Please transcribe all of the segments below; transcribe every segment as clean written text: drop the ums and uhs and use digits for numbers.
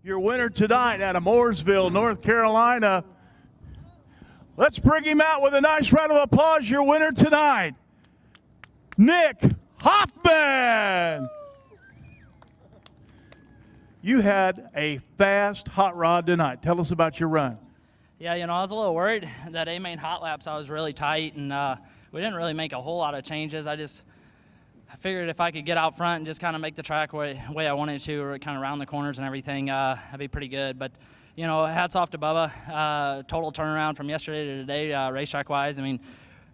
your winner tonight out of Mooresville, North Carolina. Let's bring him out with a nice round of applause. Your winner tonight, Nick Hoffman. You had a fast hot rod tonight. Tell us about your run. Yeah, I was a little worried that A-main hot laps I was really tight, and we didn't really make a whole lot of changes. I figured if I could get out front and just kind of make the track way I wanted to, or kind of round the corners and everything, I'd be pretty good. But, hats off to Bubba. Total turnaround from yesterday to today, racetrack-wise. I mean,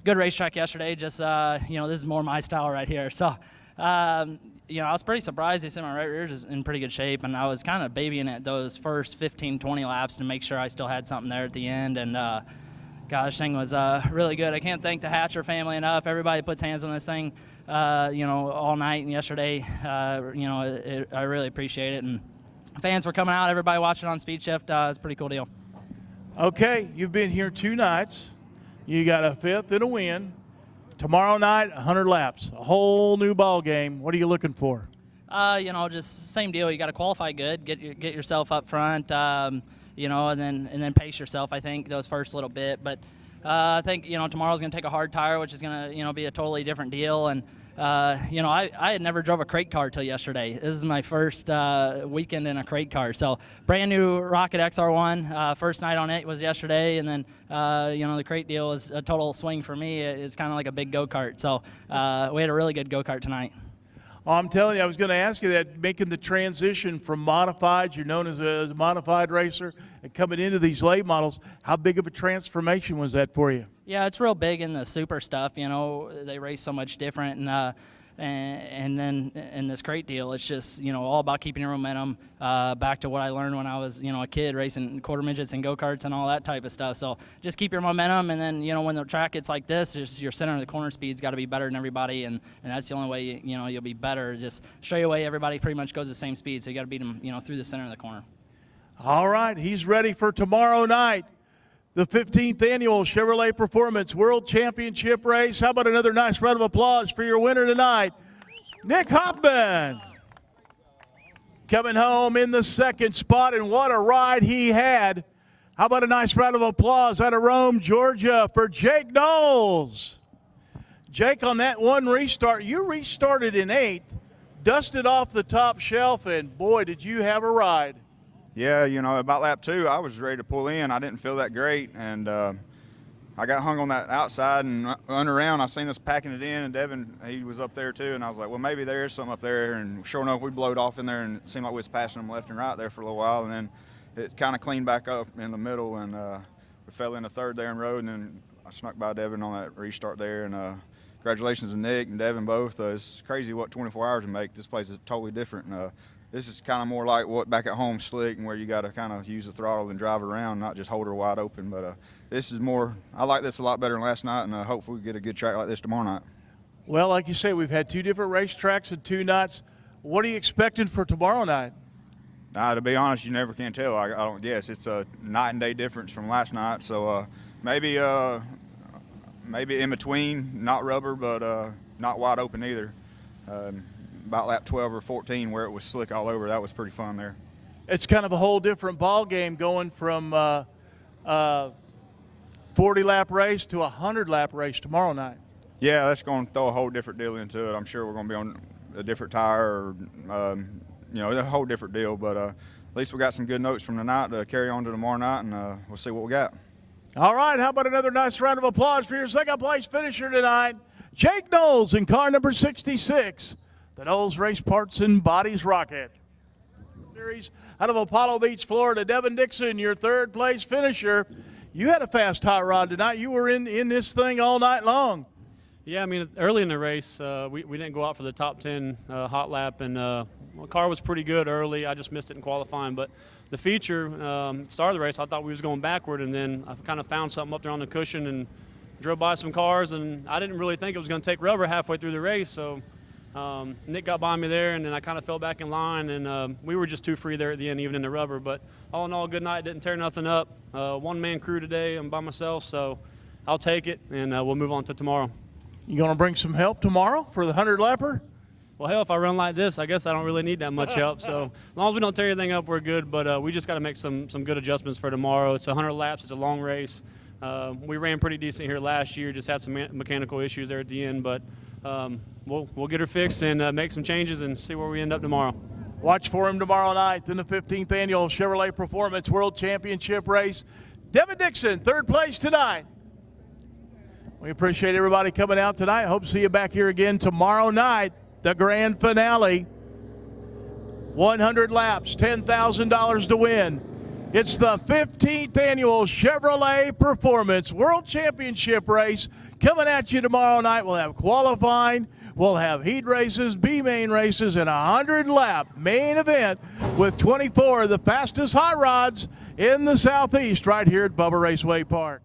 good racetrack yesterday. Just, this is more my style right here. So, I was pretty surprised. They said my right rear is in pretty good shape, and I was kind of babying it those first 15, 20 laps to make sure I still had something there at the end. And, gosh, thing was really good. I can't thank the Hatcher family enough. Everybody puts hands on this thing, all night and yesterday. I really appreciate it. And fans for coming out, everybody watching on Speed Shift. It's a pretty cool deal. Okay, you've been here 2 nights. You got a 5th and a win. Tomorrow night, 100 laps, a whole new ball game. What are you looking for? Just same deal. You got to qualify good, get yourself up front, and then pace yourself. I think those first little bit, but I think tomorrow's going to take a hard tire, which is going to be a totally different deal. And I had never drove a crate car till yesterday. This is my first weekend in a crate car. So brand new Rocket XR1. First night on it was yesterday, and then the crate deal is a total swing for me. It's kind of like a big go-kart. So we had a really good go-kart tonight. Oh, I'm telling you, I was going to ask you that, making the transition from modifieds, you're known as a modified racer, and coming into these late models, how big of a transformation was that for you? Yeah, it's real big in the super stuff. They race so much different, and then in this crate deal, it's just all about keeping your momentum. Back to what I learned when I was a kid racing quarter midgets and go karts and all that type of stuff. So just keep your momentum, and then when the track gets like this, just your center of the corner speed's got to be better than everybody, and that's the only way you'll be better. Just straight away, everybody pretty much goes the same speed, so you got to beat them through the center of the corner. All right, he's ready for tomorrow night. The 15th Annual Chevrolet Performance World Championship Race. How about another nice round of applause for your winner tonight, Nick Hoffman. Coming home in the 2nd spot, and what a ride he had. How about a nice round of applause out of Rome, Georgia for Jake Knowles. Jake, on that one restart, you restarted in 8th, dusted off the top shelf, and boy, did you have a ride. Yeah, about lap 2, I was ready to pull in. I didn't feel that great, and I got hung on that outside and run around. I seen us packing it in, and Devin, he was up there too, and I was like, well, maybe there is something up there. And sure enough, we blowed off in there, and it seemed like we was passing them left and right there for a little while, and then it kind of cleaned back up in the middle, and we fell into 3rd there in road, and then I snuck by Devin on that restart there. And congratulations to Nick and Devin both. It's crazy what 24 hours would make. This place is totally different. This is kind of more like what back at home slick, and where you got to kind of use the throttle and drive around, not just hold her wide open. But this is more, I like this a lot better than last night, and hopefully we get a good track like this tomorrow night. Well, like you say, we've had 2 different racetracks in 2 nights. What are you expecting for tomorrow night? To be honest, you never can tell. I don't guess. It's a night and day difference from last night. So maybe in between, not rubber, but not wide open either. About lap 12 or 14 where it was slick all over, that was pretty fun there. It's kind of a whole different ball game going from 40-lap race to a 100-lap race tomorrow night. Yeah, that's going to throw a whole different deal into it. I'm sure we're going to be on a different tire, or a whole different deal. But at least we got some good notes from tonight to carry on to tomorrow night, and we'll see what we got. All right, how about another nice round of applause for your 2nd place finisher tonight, Jake Knowles in car number 66. The Knowles Race Parts and Bodies Rocket Series out of Apollo Beach, Florida. Devin Dixon, your 3rd place finisher. You had a fast hot rod tonight. You were in this thing all night long. Yeah, I mean, early in the race, we didn't go out for the top 10 hot lap, and the car was pretty good early. I just missed it in qualifying. But the feature, start of the race, I thought we was going backward, and then I kind of found something up there on the cushion and drove by some cars, and I didn't really think it was going to take rubber halfway through the race. So Nick got by me there, and then I kind of fell back in line, and we were just too free there at the end, even in the rubber. But all in all, good night. Didn't tear nothing up. One-man crew today. I'm by myself, so I'll take it, and we'll move on to tomorrow. You going to bring some help tomorrow for the 100-lapper? well, hell, if I run like this, I guess I don't really need that much help. So as long as we don't tear anything up, we're good. But we just got to make some good adjustments for tomorrow. It's 100 laps. It's a long race. We ran pretty decent here last year. Just had some mechanical issues there at the end. But we'll get her fixed and make some changes and see where we end up tomorrow. Watch for him tomorrow night in the 15th Annual Chevrolet Performance World Championship race. Devin Dixon, third place tonight. We appreciate everybody coming out tonight. Hope to see you back here again tomorrow night, the grand finale. 100 laps, $10,000 to win. It's the 15th Annual Chevrolet Performance World Championship race coming at you tomorrow night. We'll have qualifying. We'll have heat races, B-main races, and a 100-lap main event with 24 of the fastest hot rods in the Southeast right here at Bubba Raceway Park.